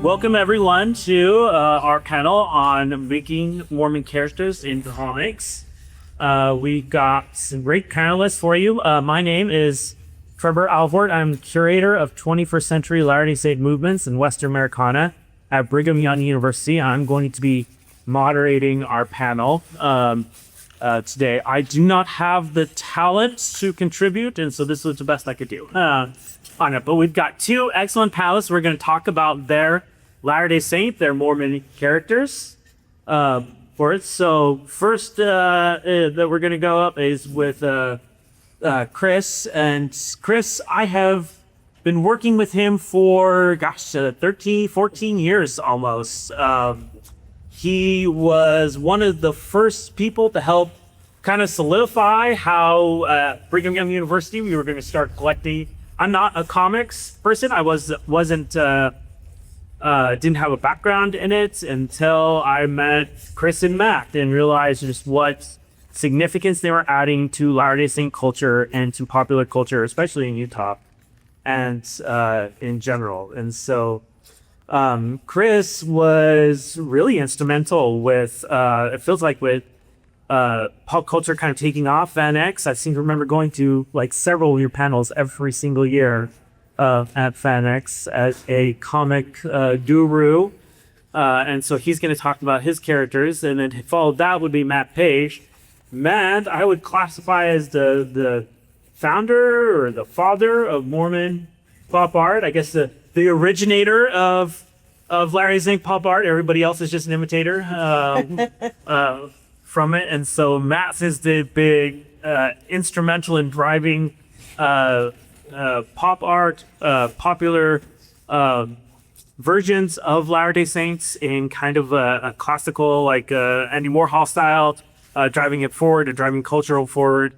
Welcome everyone to our panel on making Mormon characters in comics. We got some great panelists for you. My name is Trevor Alvord. I'm curator of 21st century Latter-day Saint movements in Western Americana at Brigham Young University. I'm going to be moderating our panel today. I do not have the talent to contribute, and so this was the best I could do on it. But we've got two excellent panelists. We're going to talk about their Latter-day Saint, their Mormon characters for it. So first that we're going to go up is with Chris. And Chris, I have been working with him for, 13, 14 years almost. He was one of the first people to help kind of solidify how Brigham Young University, we were going to start collecting. I'm not a comics person. I wasn't didn't have a background in it until I met Chris and Matt and realized just what significance they were adding to Latter-day Saint culture and to popular culture, especially in Utah and in general. And so Chris was really instrumental with, it feels like with pop culture kind of taking off. Fan X, I seem to remember going to like several of your panels every single year at Fan X as a comic guru. And so he's going to talk about his characters, and then followed that would be Matt Page. Matt, I would classify as the founder or the father of Mormon pop art. I guess the originator of Latter-day Saint pop art. Everybody else is just an imitator from it. And so Matt is the big instrumental in driving pop art, popular versions of Latter-day Saints in kind of a classical, like Andy Warhol style, driving it forward and driving cultural forward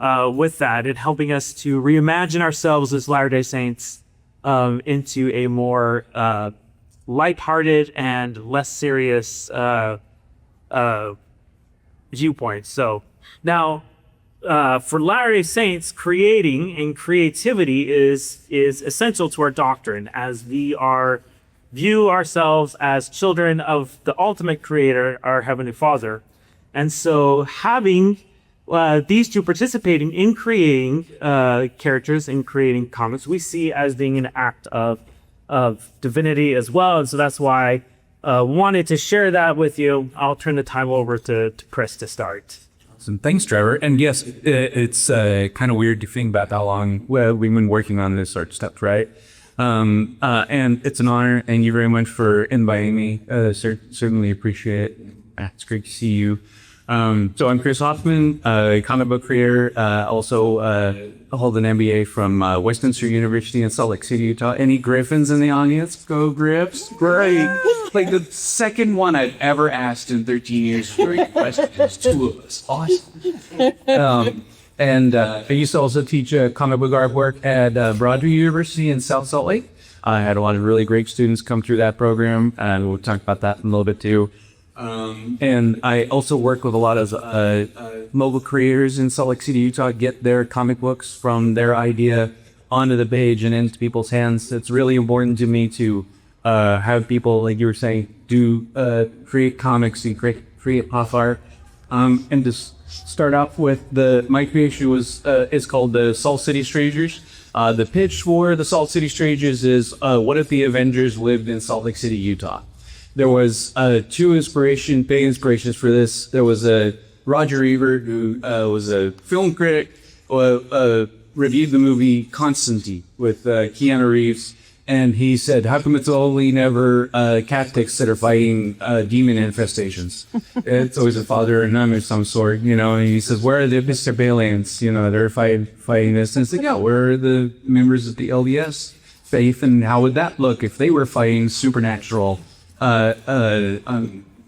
with that, and helping us to reimagine ourselves as Latter-day Saints into a more lighthearted and less serious viewpoint. So now, for Latter-day Saints, creating and creativity is essential to our doctrine, as we view ourselves as children of the ultimate creator, our Heavenly Father. And so having these two participating in creating characters and creating comics, we see as being an act of divinity as well. And so that's why I wanted to share that with you. I'll turn the time over to Chris to start. Awesome. Thanks, Trevor. And yes, it's kind of weird to think about how long we've been working on this sort of stuff, right? And it's an honor. Thank you very much for inviting me. Certainly appreciate it. It's great to see you. So I'm Chris Hoffman, a comic book creator. Also hold an MBA from Westminster University in Salt Lake City, Utah. Any Griffins in the audience? Go Griffs! Great. Like the second one I've ever asked in 13 years. Very questions. Two of us. Awesome. And I used to also teach comic book artwork at Broadway University in South Salt Lake. I had a lot of really great students come through that program, and we'll talk about that in a little bit too. And I also work with a lot of mobile creators in Salt Lake City, Utah, get their comic books from their idea onto the page and into people's hands. It's really important to me to have people, like you were saying, create comics and create pop art. And to start off with, my creation is called the Salt City Strangers. The pitch for the Salt City Strangers is, what if the Avengers lived in Salt Lake City, Utah? There was two big inspirations for this. There was Roger Ebert, who was a film critic, reviewed the movie Constantine with Keanu Reeves, and he said, how come it's only never Catholics that are fighting demon infestations? It's always a father or nun of some sort, and he says, where are the Episcopalians? They're fighting this. And it's like, yeah, where are the members of the LDS faith, and how would that look if they were fighting supernatural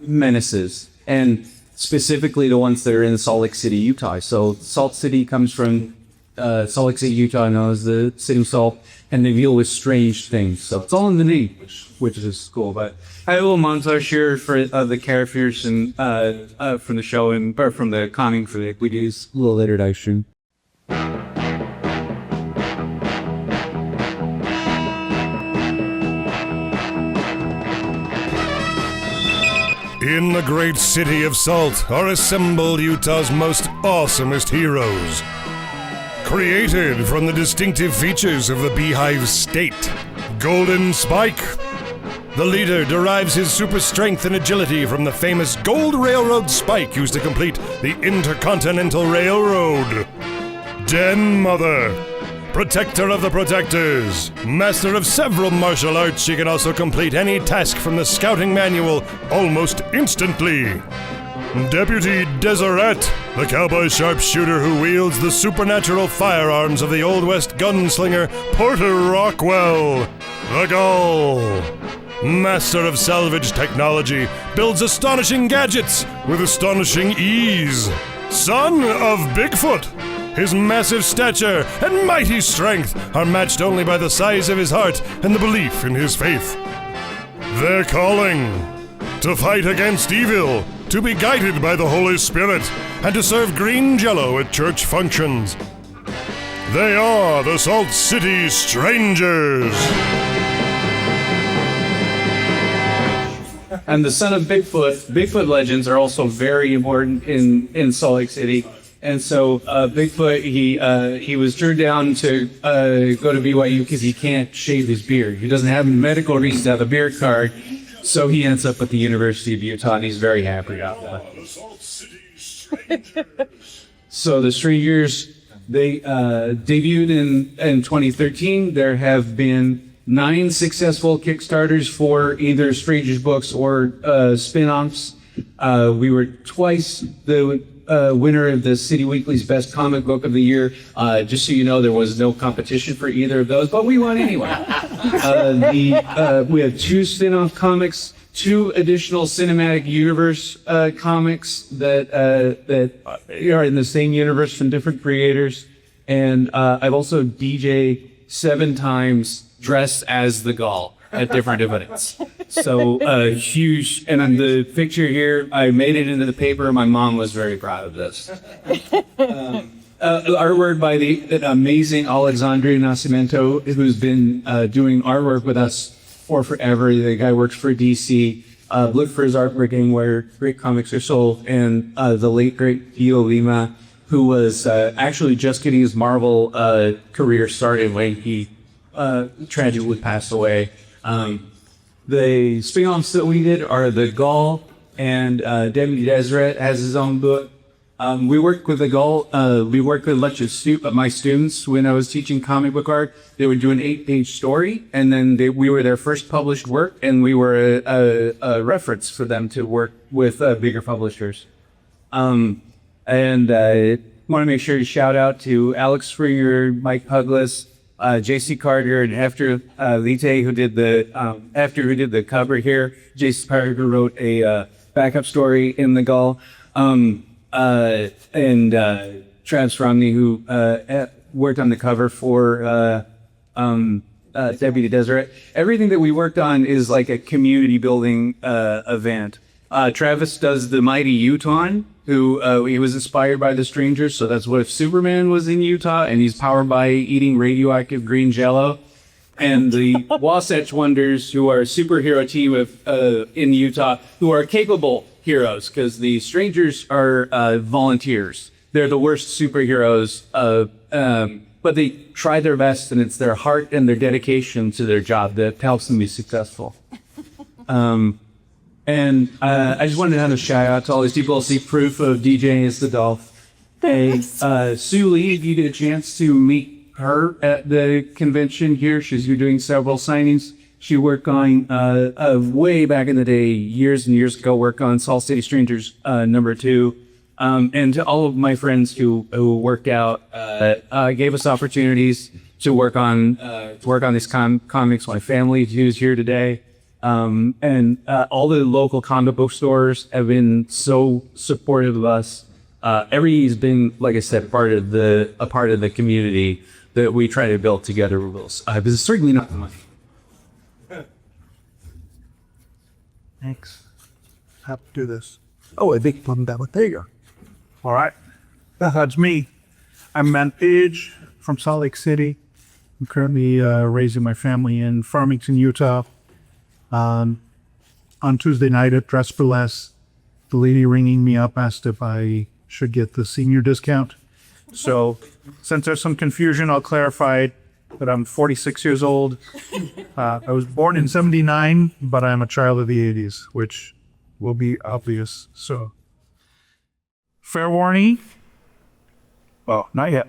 menaces, and specifically the ones that are in Salt Lake City, Utah. So Salt City comes from Salt Lake City, Utah, known as the City of Salt, and they deal with strange things. So it's all in the name, which is cool. But I have a little montage here for the characters and from the show or from the comic for the videos. A little introduction. In the great city of Salt are assembled Utah's most awesomest heroes. Created from the distinctive features of the Beehive State, Golden Spike. The leader derives his super strength and agility from the famous Gold Railroad spike used to complete the Intercontinental Railroad. Den Mother, protector of the protectors, master of several martial arts, she can also complete any task from the scouting manual almost instantly. Deputy Deseret, the cowboy sharpshooter who wields the supernatural firearms of the Old West gunslinger Porter Rockwell. The Gull, master of salvage technology, builds astonishing gadgets with astonishing ease. Son of Bigfoot, his massive stature and mighty strength are matched only by the size of his heart and the belief in his faith. Their calling: to fight against evil, to be guided by the Holy Spirit, and to serve green jello at church functions. They are the Salt City Strangers. And the son of Bigfoot. Bigfoot legends are also very important in Salt Lake City. And so Bigfoot, he was turned down to go to BYU because he can't shave his beard. He doesn't have medical reasons to have a beard card. So he ends up at the University of Utah, and he's very happy about that. So the Strangers, they debuted in 2013. There have been 9 successful Kickstarters for either Strangers books or spin-offs. We were twice the winner of the City Weekly's Best Comic Book of the Year. Just so you know, there was no competition for either of those, but we won anyway. We have 2 spin-off comics, 2 additional cinematic universe comics that are in the same universe from different creators. And I've also DJ 7 times dressed as the Gull at different events. So huge. And on the picture here, I made it into the paper. My mom was very proud of this. Artwork by the amazing Alexandria Nascimento, who's been doing artwork with us for forever. The guy works for DC. Look for his artwork anywhere great comics are sold. And the late, great Dio Lima, who was actually just getting his Marvel career started when he tragically passed away. The spin-offs that we did are The Gull, and Deputy Deseret has his own book. We worked with The Gull. We worked with a bunch of my students when I was teaching comic book art. They would do an 8-page story, and then we were their first published work, and we were a reference for them to work with bigger publishers. And I want to make sure to shout out to Alex Springer, Mike Puglis, J.C. Carter, and after Lite, who did the cover here. J.C. Carter wrote a backup story in The Gull, and Travis Romney, who worked on the cover for Deputy Deseret. Everything that we worked on is like a community building event. Travis does the Mighty Utah, who he was inspired by the Strangers, so that's what if Superman was in Utah, and he's powered by eating radioactive green jello. And the Wasatch Wonders, who are a superhero team in Utah, who are capable heroes, because the Strangers are volunteers. They're the worst superheroes, but they try their best, and it's their heart and their dedication to their job that helps them be successful. And I just wanted to have a shout out to all these people. See proof of DJing as the Dolph. Hey, Sue Lee, if you get a chance to meet her at the convention here, she's doing several signings. She worked on, way back in the day, years and years ago, worked on Salt City Strangers #2. And to all of my friends who worked out, gave us opportunities to work on these comics. My family who's here today. And all the local comic book stores have been so supportive of us. Everybody's been, like I said, a part of the community that we try to build together with us. But it's certainly not the money. Thanks. Have to do this. Oh, I think I'm down. There you go. All right. That's me. I'm Matt Page from Salt Lake City. I'm currently raising my family in Farmington, Utah. On Tuesday night at Dress for Less, the lady ringing me up asked if I should get the senior discount. So since there's some confusion, I'll clarify that I'm 46 years old. I was born in 79, but I'm a child of the 80s, which will be obvious. So fair warning. Oh, not yet.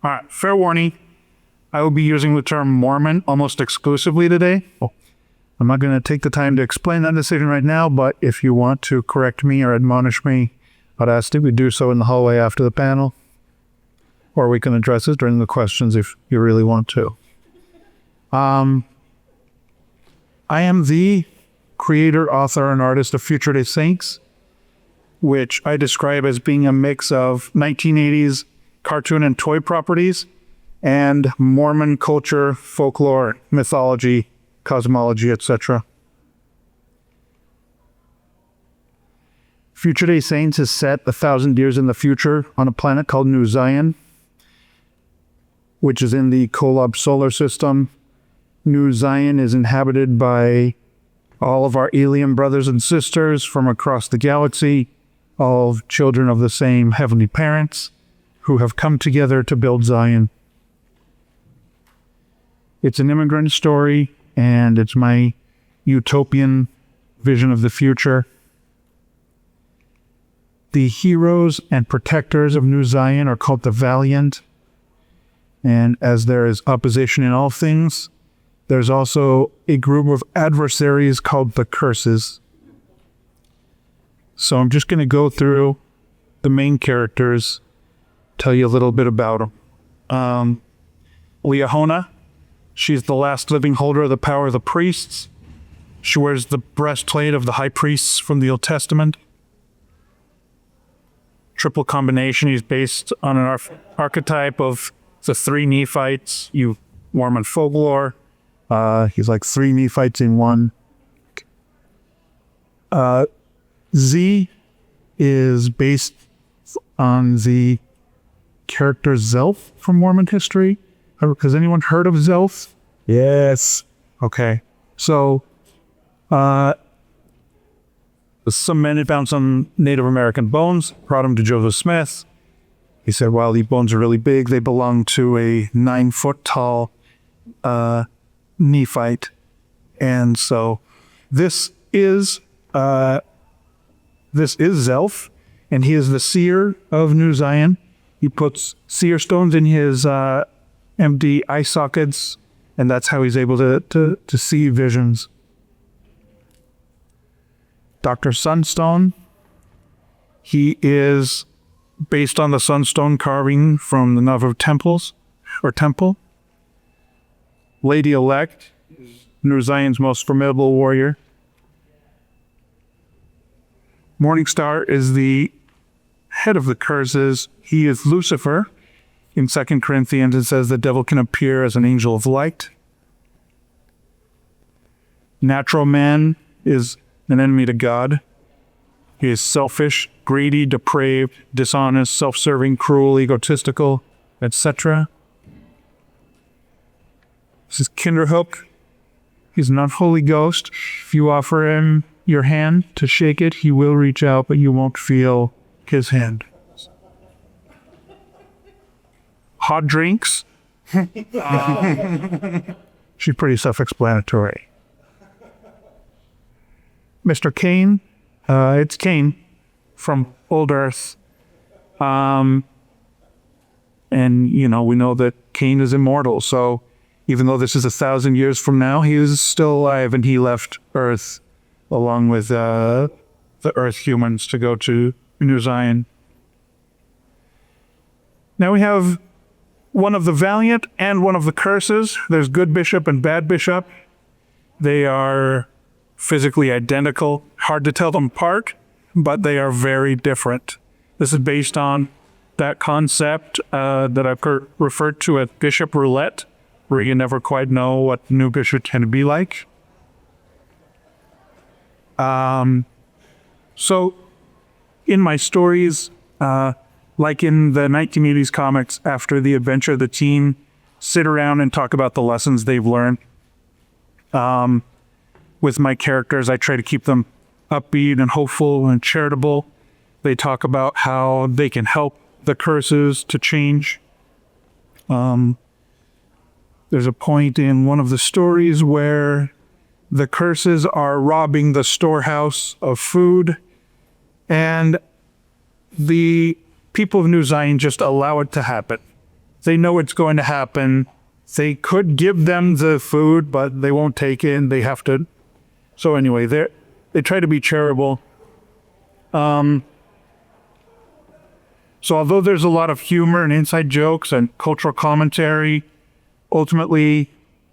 All right, fair warning. I will be using the term Mormon almost exclusively today. I'm not going to take the time to explain that decision right now, but if you want to correct me or admonish me, I'd ask that we do so in the hallway after the panel, or we can address it during the questions if you really want to. I am the creator, author, and artist of Future Day Saints, which I describe as being a mix of 1980s cartoon and toy properties and Mormon culture, folklore, mythology, cosmology, etc. Future Day Saints is set 1,000 years in the future on a planet called New Zion, which is in the Kolob solar system. New Zion is inhabited by all of our alien brothers and sisters from across the galaxy, all children of the same heavenly parents who have come together to build Zion. It's an immigrant story, and it's my utopian vision of the future. The heroes and protectors of New Zion are called the Valiant. And as there is opposition in all things, there's also a group of adversaries called the Curses. So I'm just going to go through the main characters, tell you a little bit about them. Liahona, she's the last living holder of the power of the priests. She wears the breastplate of the high priests from the Old Testament. Triple combination, he's based on an archetype of the three Nephites, you Mormon folklore. He's like three Nephites in one. Z is based on the character Zelf from Mormon history. Has anyone heard of Zelf? Yes. Okay. So, some men had found some Native American bones, brought them to Joseph Smith. He said, wow, these bones are really big. They belong to a 9-foot tall Nephite. And so this is Zelf, and he is the seer of New Zion. He puts seer stones in his empty eye sockets, and that's how he's able to see visions. Dr. Sunstone, he is based on the sunstone carving from the Navajo temple. Lady Elect, New Zion's most formidable warrior. Morningstar is the head of the curses. He is Lucifer. In 2 Corinthians, it says the devil can appear as an angel of light. Natural man is an enemy to God. He is selfish, greedy, depraved, dishonest, self-serving, cruel, egotistical, etc. This is Kinderhook. He's an unholy ghost. If you offer him your hand to shake it, he will reach out, but you won't feel his hand. Hot drinks. She's pretty self-explanatory. Mr. Cain, it's Cain from Old Earth. And, we know that Cain is immortal. So even though this is 1,000 years from now, he is still alive, and he left Earth along with the Earth humans to go to New Zion. Now we have one of the Valiant and one of the Curses. There's Good Bishop and Bad Bishop. They are physically identical. Hard to tell them apart, but they are very different. This is based on that concept that I've referred to as Bishop Roulette, where you never quite know what new bishop can be like. So in my stories, like in the 1980s comics, after the adventure, the team sit around and talk about the lessons they've learned. With my characters, I try to keep them upbeat and hopeful and charitable. They talk about how they can help the curses to change. There's a point in one of the stories where the curses are robbing the storehouse of food, and the people of New Zion just allow it to happen. They know it's going to happen. They could give them the food, but they won't take it, and they have to. So anyway, they try to be charitable. So although there's a lot of humor and inside jokes and cultural commentary, ultimately,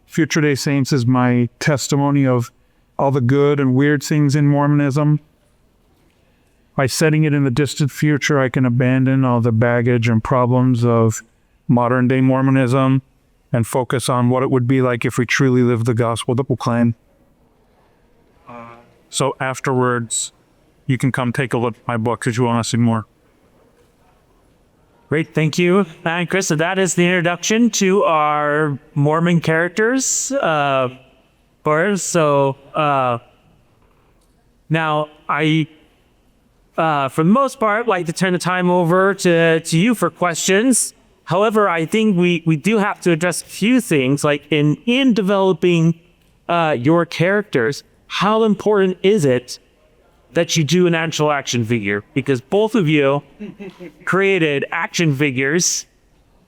Future Day Saints is my testimony of all the good and weird things in Mormonism. By setting it in the distant future, I can abandon all the baggage and problems of modern day Mormonism and focus on what it would be like if we truly lived the gospel that we'll claim. So afterwards, you can come take a look at my book if you want to see more. Great, thank you, Matt and Chris. So that is the introduction to our Mormon characters. Now I, for the most part, like to turn the time over to you for questions. However, I think we do have to address a few things, like in developing your characters. How important is it that you do an actual action figure? Because both of you created action figures,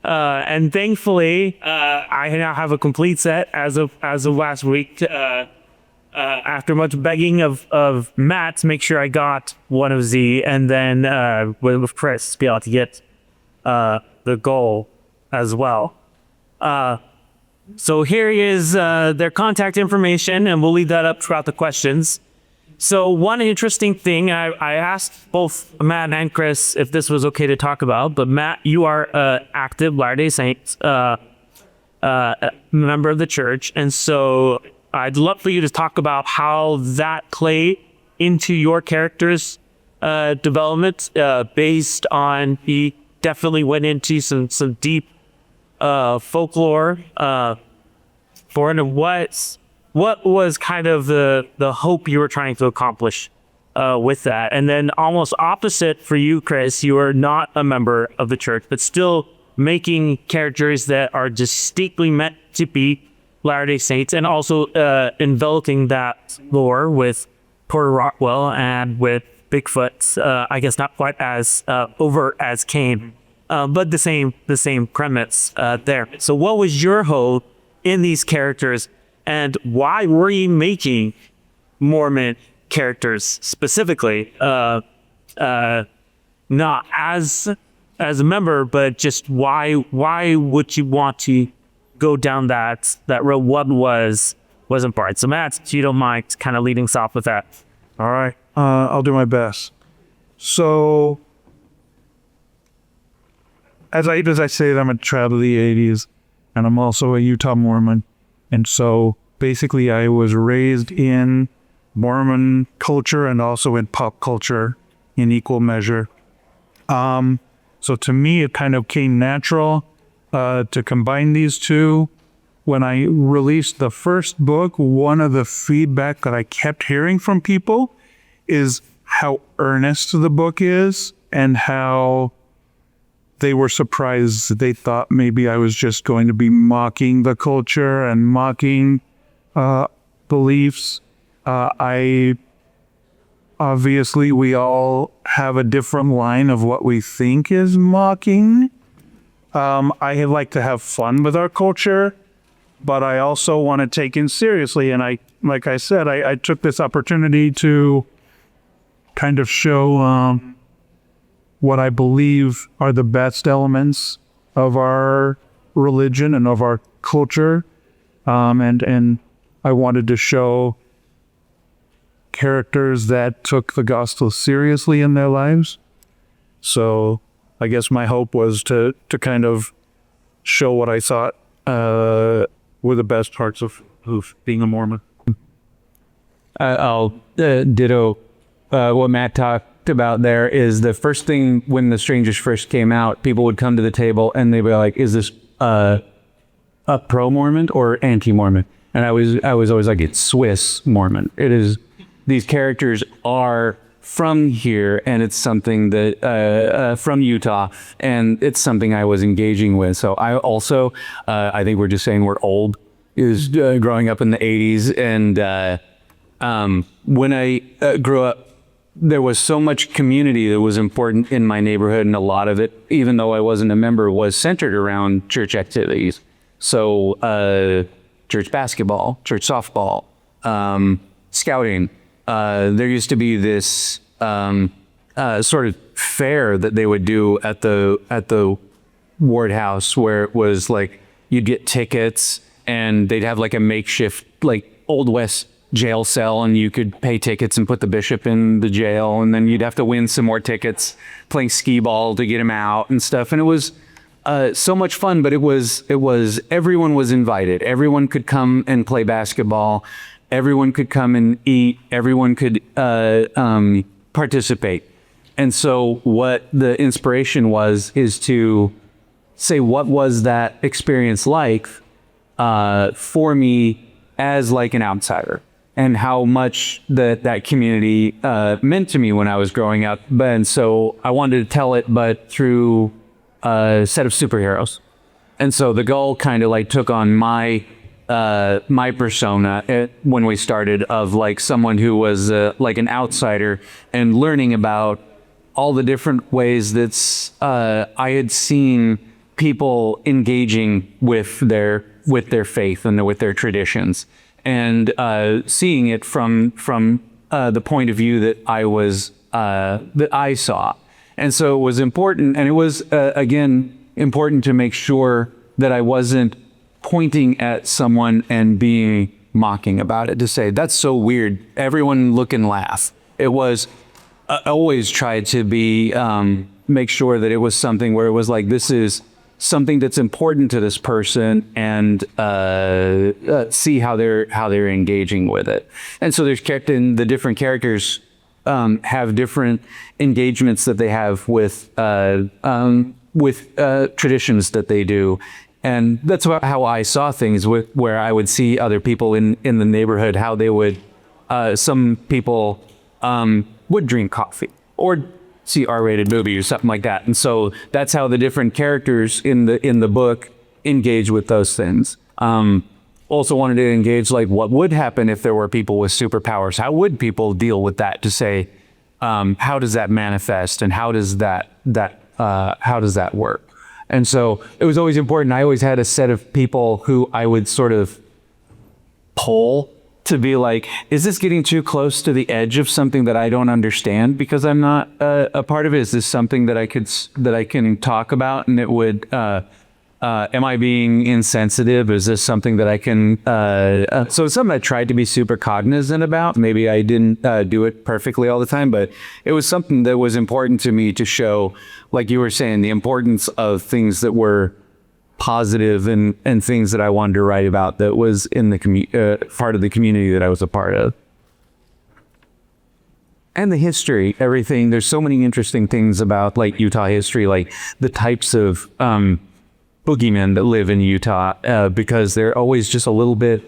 and thankfully, I now have a complete set as of last week. After much begging of Matt to make sure I got one of Z, and then with Chris to be able to get the goal as well. So here is their contact information, and we'll leave that up throughout the questions. So one interesting thing, I asked both Matt and Chris if this was okay to talk about, but Matt, you are an active Latter-day Saints member of the church, and so I'd love for you to talk about how that played into your character's development, based on, he definitely went into some deep folklore for it. And what was kind of the hope you were trying to accomplish with that? And then almost opposite for you, Chris, you are not a member of the church, but still making characters that are distinctly meant to be Latter-day Saints, and also enveloping that lore with Porter Rockwell and with Bigfoot. I guess not quite as overt as Cain, but the same premise there. So what was your hope in these characters, and why were you making Mormon characters specifically? Not as a member, but just why would you want to go down that road? What was important? So Matt, if you don't mind kind of leading us off with that. All right, I'll do my best. So, as I say, I'm a child of the 80s, and I'm also a Utah Mormon. And so, basically, I was raised in Mormon culture and also in pop culture in equal measure. So to me, it kind of came natural to combine these two. When I released the first book, one of the feedback that I kept hearing from people is how earnest the book is, and how they were surprised. They thought maybe I was just going to be mocking the culture and mocking beliefs. Obviously, we all have a different line of what we think is mocking. I like to have fun with our culture, but I also want to take it seriously. And I took this opportunity to kind of show what I believe are the best elements of our religion and of our culture. And I wanted to show characters that took the gospel seriously in their lives. So I guess my hope was to kind of show what I thought were the best parts of being a Mormon. I'll ditto what Matt talked about there. Is the first thing when The Strangers first came out, people would come to the table and they'd be like, is this a pro-Mormon or anti-Mormon? And I was always like, it's Swiss Mormon. It is these characters are from here, and it's something that from Utah, and it's something I was engaging with. So I also, I think we're just saying we're old, is growing up in the 80s, and when I grew up, there was so much community that was important in my neighborhood, and a lot of it, even though I wasn't a member, was centered around church activities. So church basketball, church softball, scouting. There used to be this sort of fair that they would do at the ward house, where it was like you'd get tickets, and they'd have like a makeshift like Old West jail cell, and you could pay tickets and put the bishop in the jail, and then you'd have to win some more tickets playing skee ball to get him out and stuff. And it was so much fun, but it was everyone was invited. Everyone could come and play basketball. Everyone could come and eat. Everyone could participate. And so what the inspiration is to say, what was that experience like for me as like an outsider, and how much that community meant to me when I was growing up. And so I wanted to tell it, but through a set of superheroes. And so the goal kind of like took on my persona when we started, of like someone who was like an outsider, and learning about all the different ways that I had seen people engaging with their faith and with their traditions, and seeing it from the point of view that I saw. And so it was important, and it was again important to make sure that I wasn't pointing at someone and being mocking about it, to say, that's so weird, everyone look and laugh. It was, I always tried to be, make sure that it was something where it was like, this is something that's important to this person, and see how they're engaging with it. And so there's the different characters have different engagements that they have with traditions that they do. And that's how I saw things, where I would see other people in the neighborhood, how they would, some people would drink coffee or see R-rated movie or something like that. And so that's how the different characters in the book engage with those things. Also wanted to engage, like, what would happen if there were people with superpowers? How would people deal with that? To say, how does that manifest, and how does that work? And so it was always important. I always had a set of people who I would sort of pull to be like, is this getting too close to the edge of something that I don't understand because I'm not a part of it? Is this something that I can talk about, and it would, am I being insensitive? Is this something that I can, so it's something I tried to be super cognizant about. Maybe I didn't do it perfectly all the time, but it was something that was important to me to show, like you were saying, the importance of things that were positive and things that I wanted to write about that was in the part of the community that I was a part of. And the history, everything. There's so many interesting things about like Utah history, like the types of boogeymen that live in Utah, because they're always just a little bit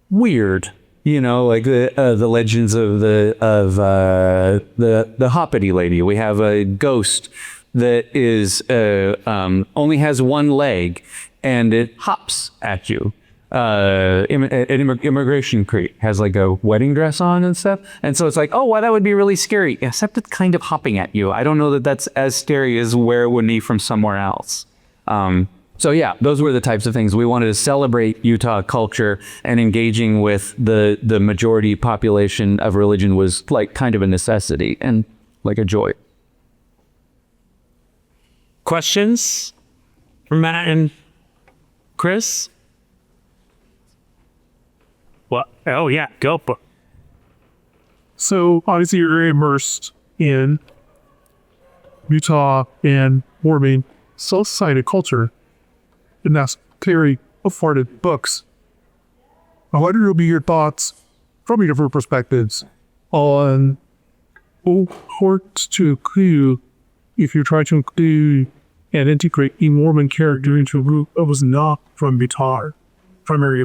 weird, you know, like the legends of the Hoppity lady. We have a ghost that is only has one leg, and it hops at you. Immigration Creek has like a wedding dress on and stuff, and so it's like, oh, wow, that would be really scary, except it's kind of hopping at you. I don't know that that's as scary as where it would be from somewhere else. So yeah, those were the types of things. We wanted to celebrate Utah culture, and engaging with the majority population of religion was like kind of a necessity and like a joy. Questions for Matt and Chris? Well, oh yeah, go. So obviously you're very immersed in Utah and Mormon society culture, and that's very afforded books. I wonder what will be your thoughts from your different perspectives on what to include if you try to include and integrate a Mormon character into a group that was not from Utah, primary.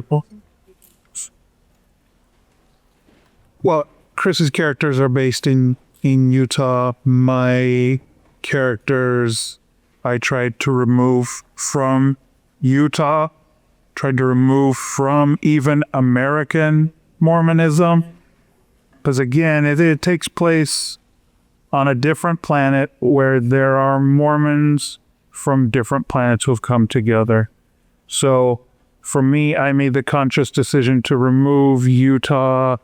Well, Chris's characters are based in Utah. My characters I tried to remove from Utah, tried to remove from even American Mormonism. Because again, it takes place on a different planet where there are Mormons from different planets who have come together. So for me, I made the conscious decision to remove Utah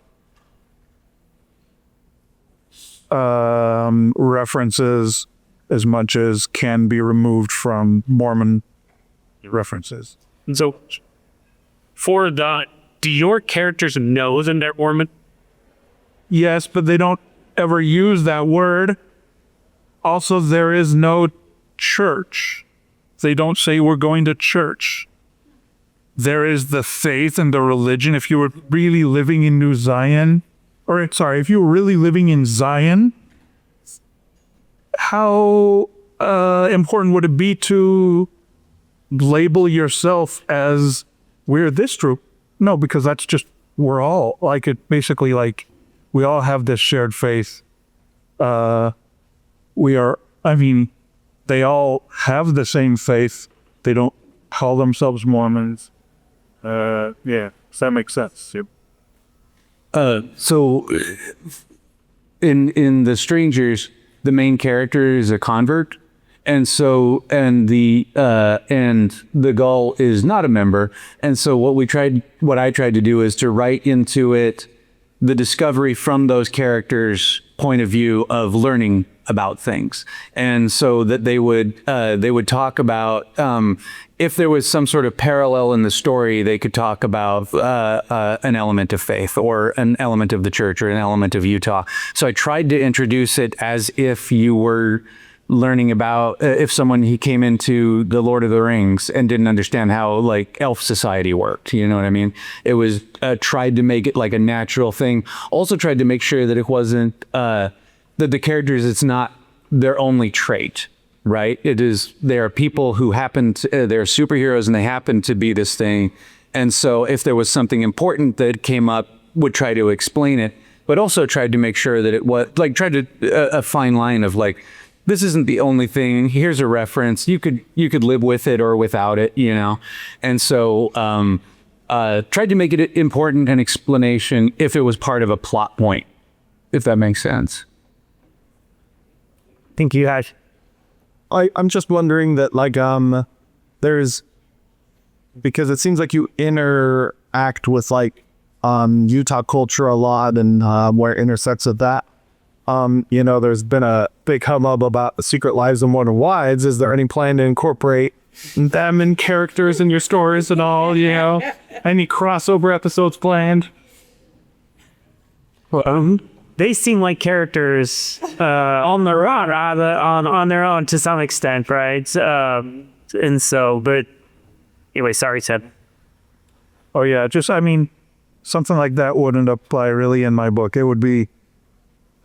references as much as can be removed from Mormon references. So, for the, do your characters know that they're Mormon? Yes, but they don't ever use that word. Also, there is no church. They don't say we're going to church. There is the faith and the religion. If you were really living in New Zion, if you were really living in Zion, how important would it be to label yourself as we're this group? No, because that's just, we're all like it. Basically, like we all have this shared faith. They all have the same faith. They don't call themselves Mormons. Yeah, does that make sense? Yep. So in The Strangers, the main character is a convert, and the Gull is not a member. And so what I tried to do is to write into it the discovery from those characters' point of view of learning about things, and so that they would talk about if there was some sort of parallel in the story, they could talk about an element of faith or an element of the church or an element of Utah. So I tried to introduce it as if you were learning about if he came into the Lord of the Rings and didn't understand how like elf society worked, you know what I mean? It was tried to make it like a natural thing. Also tried to make sure that it wasn't that the characters, it's not their only trait, right? They are people who they're superheroes and they happen to be this thing. And so if there was something important that came up, would try to explain it, but also tried to make sure that it was like a fine line of like, this isn't the only thing. Here's a reference. You could live with it or without it, you know? And so tried to make it important an explanation if it was part of a plot point, if that makes sense. Thank you, guys. I'm just wondering that because it seems like you interact with Utah culture a lot and where it intersects with that. There's been a big hubbub about the Secret Lives of Mormon Wives. Is there any plan to incorporate them in characters in your stories and all, any crossover episodes planned? They seem like characters on their own, on their own to some extent, right? But anyway, sorry, Ted. Oh yeah, something like that wouldn't apply really in my book. It would be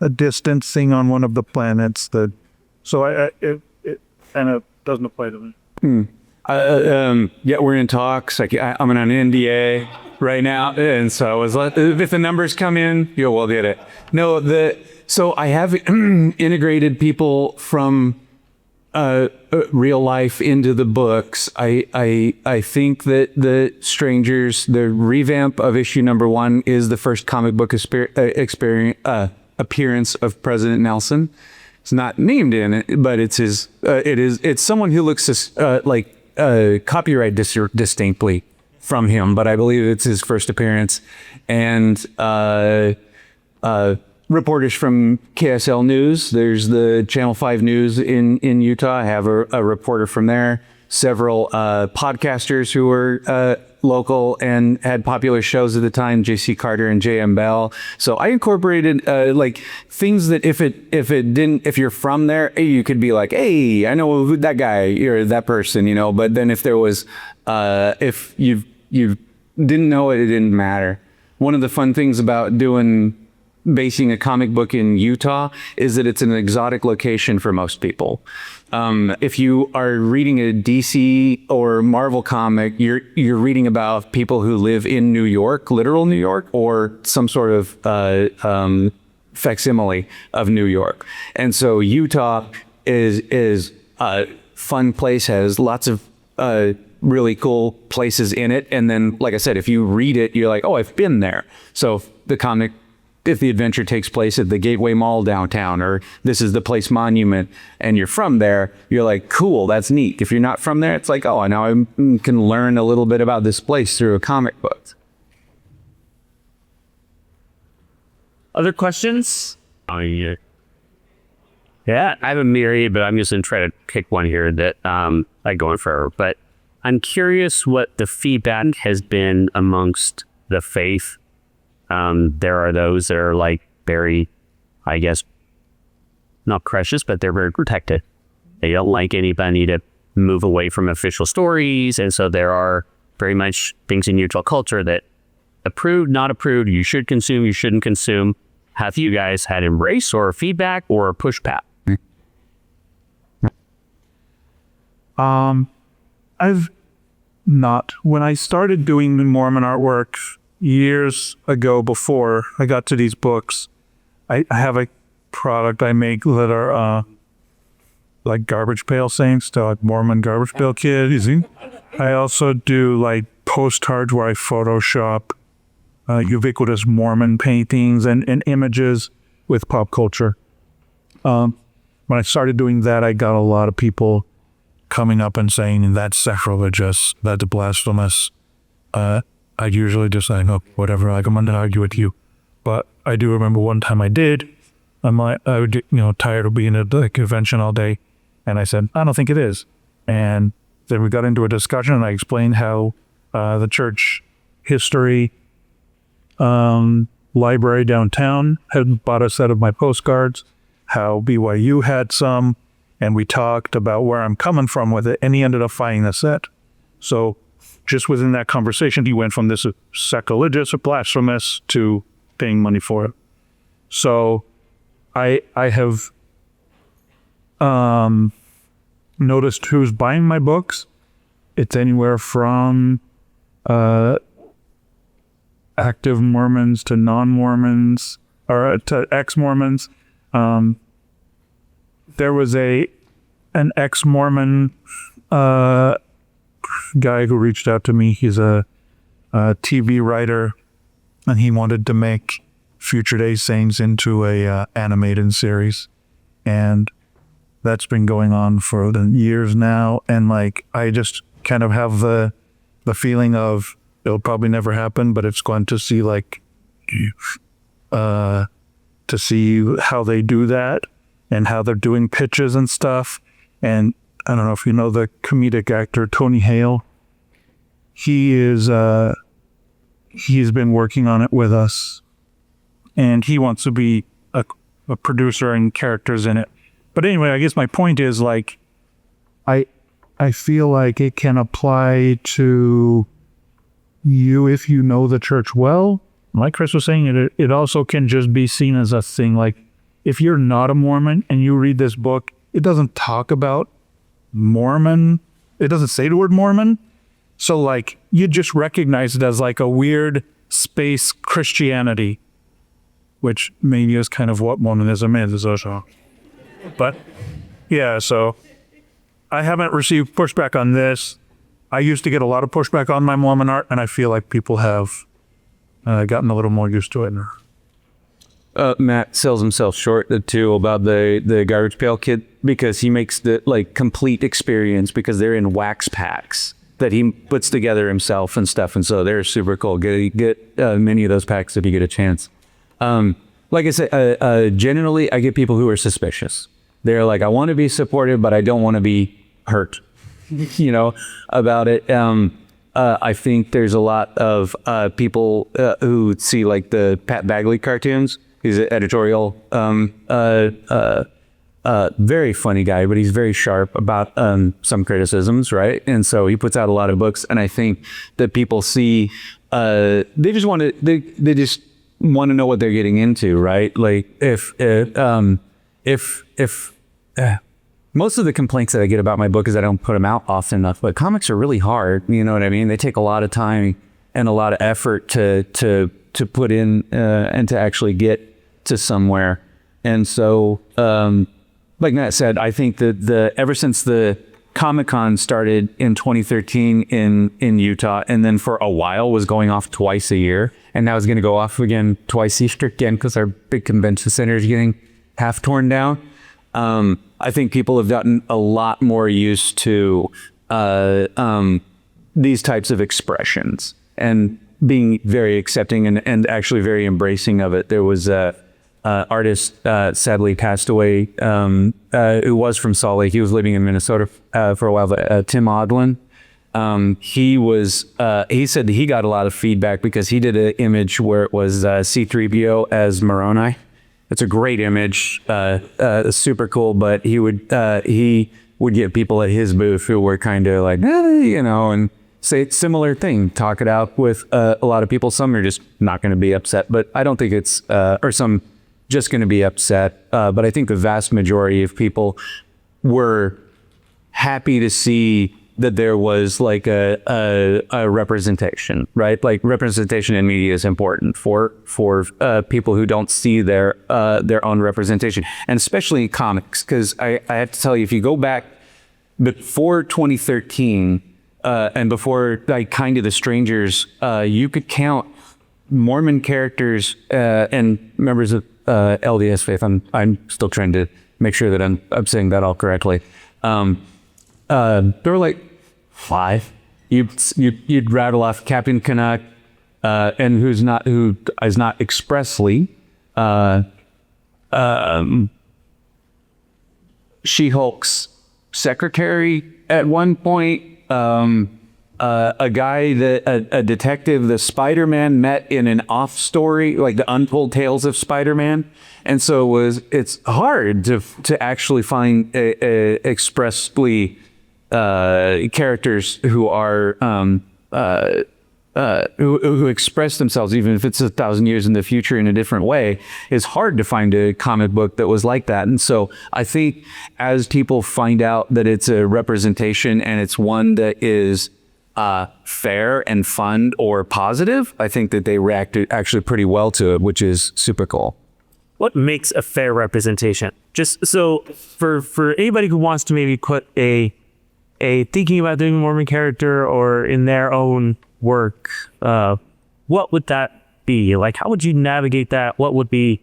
a distancing on one of the planets it kind of doesn't apply to me. Yeah, we're in talks. I'm on an NDA right now, and so I was if the numbers come in, we'll get it. No, so I have integrated people from real life into the books. I think that The Strangers, the revamp of issue number 1, is the first comic book appearance of President Nelson. It's not named in it, but it's his. It's someone who looks like copyright distinctly from him, but I believe it's his first appearance. And reporters from KSL News. There's the Channel 5 News in Utah. I have a reporter from there. Several podcasters who were local and had popular shows at the time, J.C. Carter and J.M. Bell. So I incorporated things that if you're from there, you could be like, hey, I know who that guy or that person, But then if there was, if you didn't know it, it didn't matter. One of the fun things about doing basing a comic book in Utah is that it's an exotic location for most people. If you are reading a DC or Marvel comic, you're reading about people who live in New York, literal New York, or some sort of facsimile of New York. And so Utah is a fun place, has lots of really cool places in it. And then, like I said, if you read it, you're like, oh, I've been there. So if the adventure takes place at the Gateway Mall downtown, or this is the place monument, and you're from there, you're like, cool, that's neat. If you're not from there, it's like, oh, now I can learn a little bit about this place through a comic book. Other questions? Oh, yeah. Yeah, I have a myriad, but I'm just going to try to pick one here that I go in forever. But I'm curious what the feedback has been amongst the faith. There are those that are like very, I guess, not precious, but they're very protected. They don't like anybody to move away from official stories. And so there are very much things in Utah culture that approved, not approved, you should consume, you shouldn't consume. Have you guys had embrace or feedback or pushback? I've not. When I started doing the Mormon artwork years ago, before I got to these books, I have a product I make that are like garbage pail saints, to like Mormon garbage pail kid. I also do like postcards where I Photoshop ubiquitous Mormon paintings and images with pop culture. When I started doing that, I got a lot of people coming up and saying, that's sacrilegious, that's blasphemous. I'd usually just say, no, whatever, I'm going to argue with you. But I do remember one time I did. I would, tired of being at the convention all day. And I said, I don't think it is. And then we got into a discussion, and I explained how the church history library downtown had bought a set of my postcards, how BYU had some, and we talked about where I'm coming from with it, and he ended up buying the set. So just within that conversation, he went from this sacrilegious or blasphemous to paying money for it. So I have noticed who's buying my books. It's anywhere from active Mormons to non-Mormons, or to ex-Mormons. There was an ex-Mormon guy who reached out to me. He's a TV writer, and he wanted to make Future Day Saints into a animated series, and that's been going on for years now. And like, I just kind of have the feeling of it'll probably never happen, but it's going to see to see how they do that and how they're doing pitches and stuff. And I don't know if you know the comedic actor Tony Hale. He's been working on it with us, and he wants to be a producer and characters in it. But anyway, I guess my point is, like, I feel like it can apply to you if you know the church well. Like Chris was saying, it also can just be seen as a thing. Like, if you're not a Mormon and you read this book, it doesn't talk about Mormon. It doesn't say the word Mormon. So like, you just recognize it as like a weird space Christianity, which maybe is kind of what Mormonism is also. But yeah, so I haven't received pushback on this. I used to get a lot of pushback on my Mormon art, and I feel like people have gotten a little more used to it. Matt sells himself short too about the garbage pail kid, because he makes the like complete experience, because they're in wax packs that he puts together himself and stuff, and so they're super cool. Get many of those packs if you get a chance. Like I said, generally I get people who are suspicious. They're like, I want to be supportive, but I don't want to be hurt, about it. I think there's a lot of people who see like the Pat Bagley cartoons. He's an editorial, very funny guy, but he's very sharp about some criticisms, right? And so he puts out a lot of books, and I think that people see, they just want to know what they're getting into, right? Like if most of the complaints that I get about my book is I don't put them out often enough, but comics are really hard. You know what I mean? They take a lot of time and a lot of effort to put in and to actually get to somewhere. And so, like Matt said, I think that ever since the Comic-Con started in 2013 in Utah, and then for a while was going off twice a year, and now it's going to go off again twice a year again because our big convention center is getting half torn down. I think people have gotten a lot more used to these types of expressions and being very accepting and actually very embracing of it. There was a artist sadly passed away who was from Salt Lake. He was living in Minnesota for a while, Tim Odlin. He said that he got a lot of feedback because he did an image where it was C-3PO as Moroni. It's a great image, super cool, but he would get people at his booth who were kind of like, and say similar thing, talk it out with a lot of people. Some are just not going to be upset, but I don't think it's, or some just going to be upset. But I think the vast majority of people were happy to see that there was like a representation, right? Like representation in media is important for people who don't see their own representation, and especially in comics. Because I have to tell you, if you go back before 2013 and before like Kind of the Strangers, you could count Mormon characters and members of LDS faith. I'm still trying to make sure that I'm saying that all correctly. There were like 5. You'd rattle off Captain Canuck, and who is not expressly She-Hulk's secretary at one point. A guy a detective that Spider-Man met in an off story, like the Untold Tales of Spider-Man. And so it's hard to actually find expressly characters who are who express themselves, even if it's 1,000 years in the future in a different way. It's hard to find a comic book that was like that. And so I think as people find out that it's a representation and it's one that is fair and fun or positive, I think that they reacted actually pretty well to it, which is super cool. What makes a fair representation? Just so for anybody who wants to maybe put a thinking about doing a Mormon character or in their own work, what would that be? Like, how would you navigate that? What would be,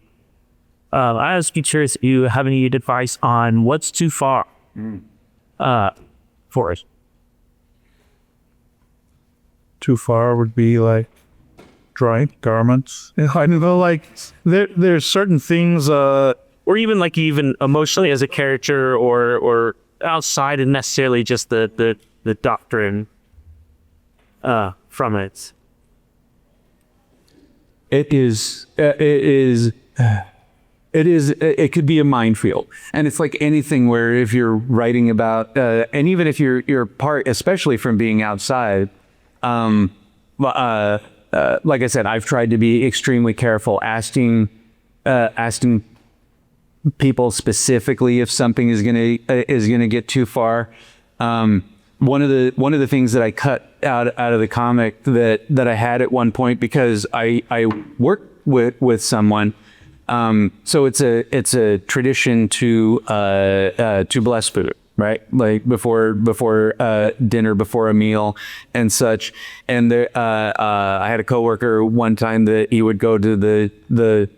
I was curious if you have any advice on what's too far for it. Too far would be like drawing garments. I don't know, like there's certain things, or even emotionally as a character, or outside and necessarily just the doctrine from it. It could be a minefield, and it's like anything where if you're writing about, and even if you're part, especially from being outside, like I said, I've tried to be extremely careful asking people specifically if something is gonna get too far. One of the things that I cut out of the comic that I had at one point, because I worked with someone. So it's a tradition to bless food, right? Like before dinner, before a meal and such. And I had a coworker one time that he would go to the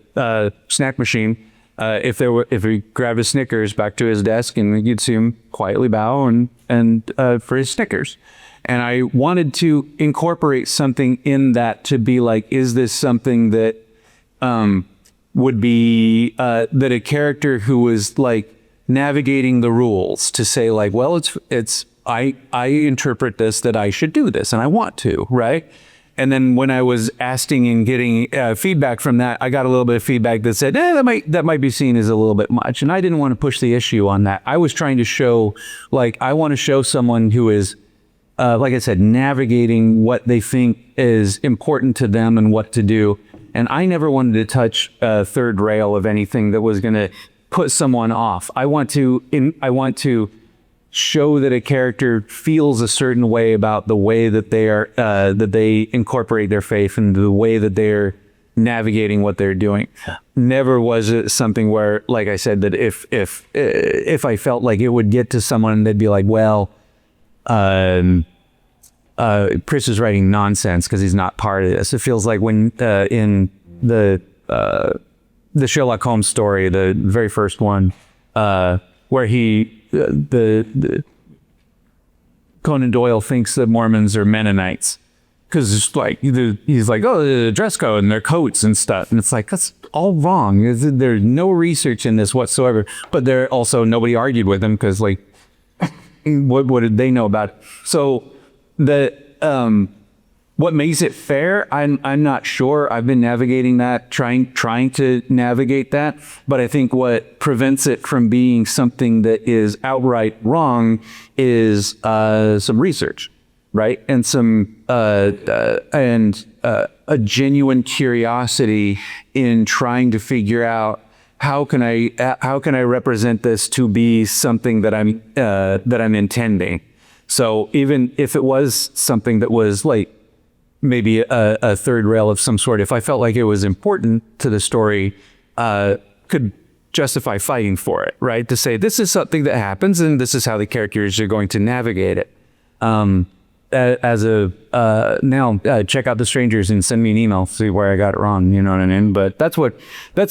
snack machine. If he grabbed his Snickers back to his desk, and you'd see him quietly bow and for his Snickers. And I wanted to incorporate something in that to be like, is this something that would be that a character who was like navigating the rules to say like, well, I interpret this that I should do this and I want to, right? And then when I was asking and getting feedback from that, I got a little bit of feedback that said, that might be seen as a little bit much. And I didn't want to push the issue on that. I was trying to show, like, I want to show someone who is, like I said, navigating what they think is important to them and what to do. And I never wanted to touch a third rail of anything that was going to put someone off. I want to show that a character feels a certain way about the way that they are, that they incorporate their faith and the way that they're navigating what they're doing. Never was it something where, like I said, that if I felt like it would get to someone, they'd be like, well, Chris is writing nonsense because he's not part of this. It feels like when in the Sherlock Holmes story, the very first one, where the Conan Doyle thinks that Mormons are Mennonites. Because it's like, he's like, oh, the dress code and their coats and stuff. And it's like, that's all wrong. There's no research in this whatsoever. But there also, nobody argued with him because, like, what did they know about it? So what makes it fair, I'm not sure. I've been navigating that, trying to navigate that. But I think what prevents it from being something that is outright wrong is some research. Right, and a genuine curiosity in trying to figure out how can I represent this to be something that I'm intending. So even if it was something that was like maybe a third rail of some sort, if I felt like it was important to the story, could justify fighting for it. Right, to say this is something that happens and this is how the characters are going to navigate it. Now check out The Strangers and send me an email, see where I got it wrong, you know what I mean? But that's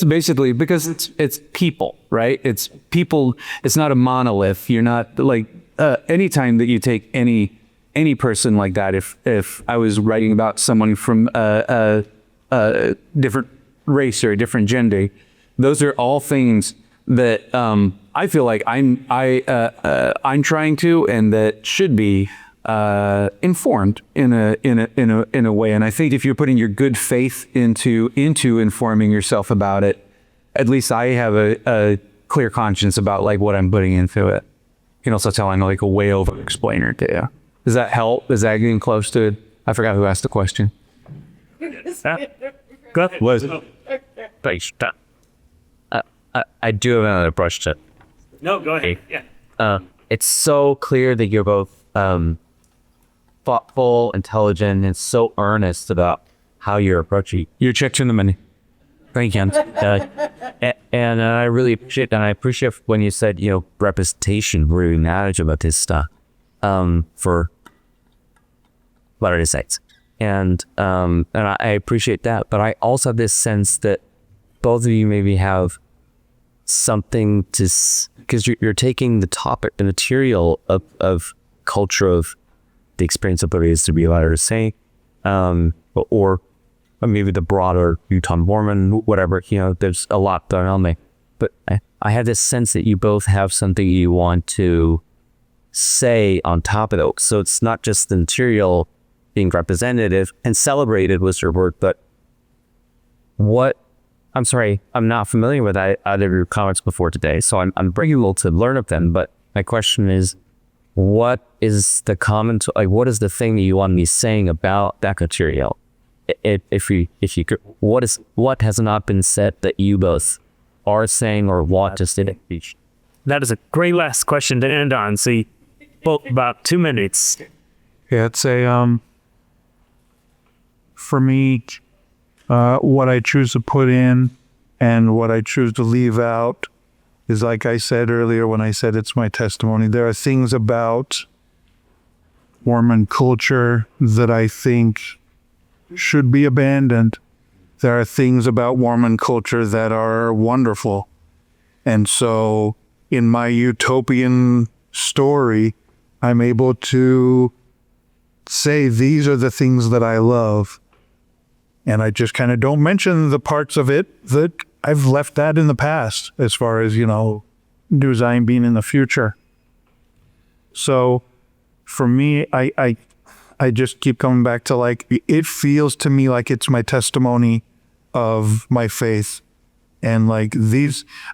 basically, because it's people, right? It's people, it's not a monolith. You're not like, anytime that you take any person like that, if I was writing about someone from a different race or a different gender, those are all things that I feel like I'm trying to, and that should be informed in a way. And I think if you're putting your good faith into informing yourself about it, at least I have a clear conscience about like what I'm putting into it. You can also tell I'm like a way over explainer to you. Does that help? Is that getting close to it? I forgot who asked the question. Good. Thanks. I do have another question. No, go ahead. Yeah. It's so clear that you're both thoughtful, intelligent, and so earnest about how you're approaching. Your check's in the money. Thank you. And I really appreciate that. I appreciate when you said, representation, really matters about this stuff for Latter-day Saints. And I appreciate that. But I also have this sense that both of you maybe have something to, because you're taking the topic, the material of culture, of the experience of what it is to be a Latter-day Saint, or maybe the broader Utah Mormon, whatever, there's a lot going on there. But I have this sense that you both have something you want to say on top of it. So it's not just the material being representative and celebrated was your work, but I'm sorry, I'm not familiar with either of your comments before today, so I'm bringing able to learn of them. But my question is, what is the comment? Like, what is the thing that you want me saying about that material? If you could, what has not been said that you both are saying or want to say? That is a great last question to end on. See, both about 2 minutes. Yeah, it's for me, what I choose to put in and what I choose to leave out is, like I said earlier when I said it's my testimony, there are things about Mormon culture that I think should be abandoned. There are things about Mormon culture that are wonderful. And so in my utopian story, I'm able to say these are the things that I love. And I just kind of don't mention the parts of it that I've left that in the past, as far as, New Zion being in the future. So for me, I just keep coming back to, like, it feels to me like it's my testimony of my faith. And like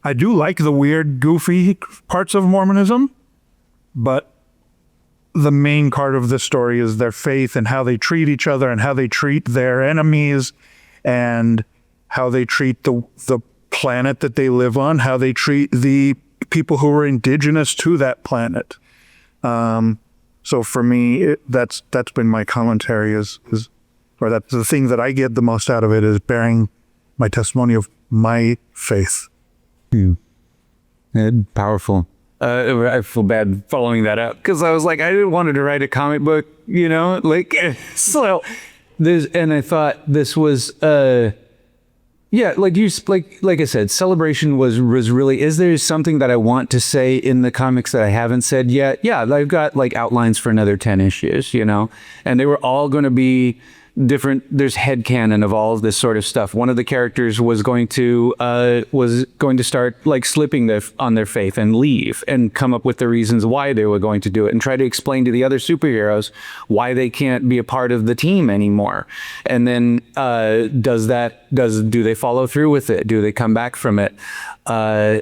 I do like the weird, goofy parts of Mormonism, but the main part of the story is their faith and how they treat each other and how they treat their enemies and how they treat the planet that they live on, how they treat the people who are indigenous to that planet. So for me, that's been my commentary or that's the thing that I get the most out of it, is bearing my testimony of my faith. Powerful. I feel bad following that up because I was like, I didn't want to write a comic book, like so. And I thought this was, like I said, celebration was really. Is there something that I want to say in the comics that I haven't said yet? Yeah, I've got like outlines for another 10 issues, and they were all going to be different. There's headcanon of all of this sort of stuff. One of the characters was going to start like slipping on their faith and leave and come up with the reasons why they were going to do it and try to explain to the other superheroes why they can't be a part of the team anymore. And then do they follow through with it? Do they come back from it? How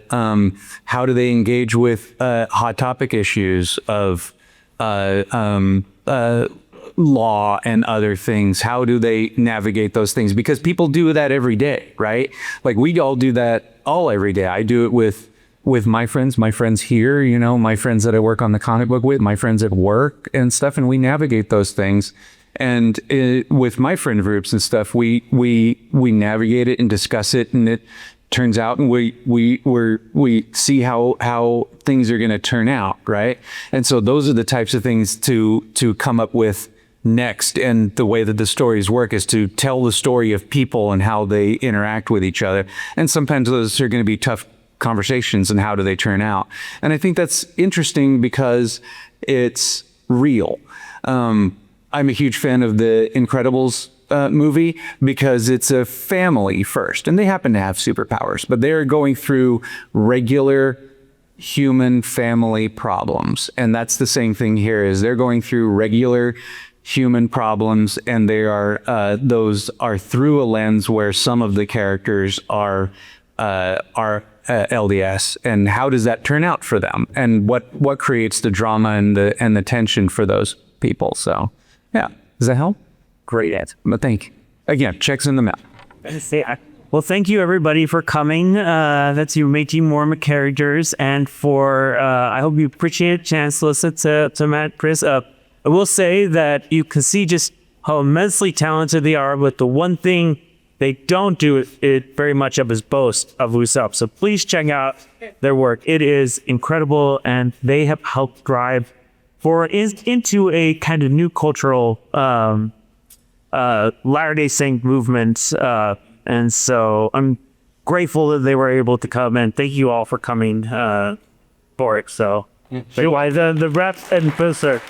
do they engage with hot topic issues of law and other things? How do they navigate those things? Because people do that every day, right? Like we all do that every day. I do it with my friends here, my friends that I work on the comic book with, my friends at work and stuff, and we navigate those things. And with my friend groups and stuff, we navigate it and discuss it, and it turns out, and we see how things are going to turn out, right? And so those are the types of things to come up with next. And the way that the stories work is to tell the story of people and how they interact with each other. And sometimes those are going to be tough conversations, and how do they turn out? And I think that's interesting because it's real. I'm a huge fan of the Incredibles movie because it's a family first, and they happen to have superpowers, but they're going through regular human family problems. And that's the same thing here, is they're going through regular human problems, and they are those are through a lens where some of the characters are LDS, and how does that turn out for them, and what creates the drama and the tension for those people. So yeah, does that help? Great answer. But thank you. Again, checks in the mail. Well, thank you everybody for coming. That's your Métis Mormon characters, and for I hope you appreciate a chance to listen to Matt, Chris. I will say that you can see just how immensely talented they are, but the one thing they don't do it very much of is boast of who's up. So please check out their work. It is incredible, and they have helped drive into a kind of new cultural Latter-day Saint movement. And so I'm grateful that they were able to come, and thank you all for coming for it. So, the rep and poster.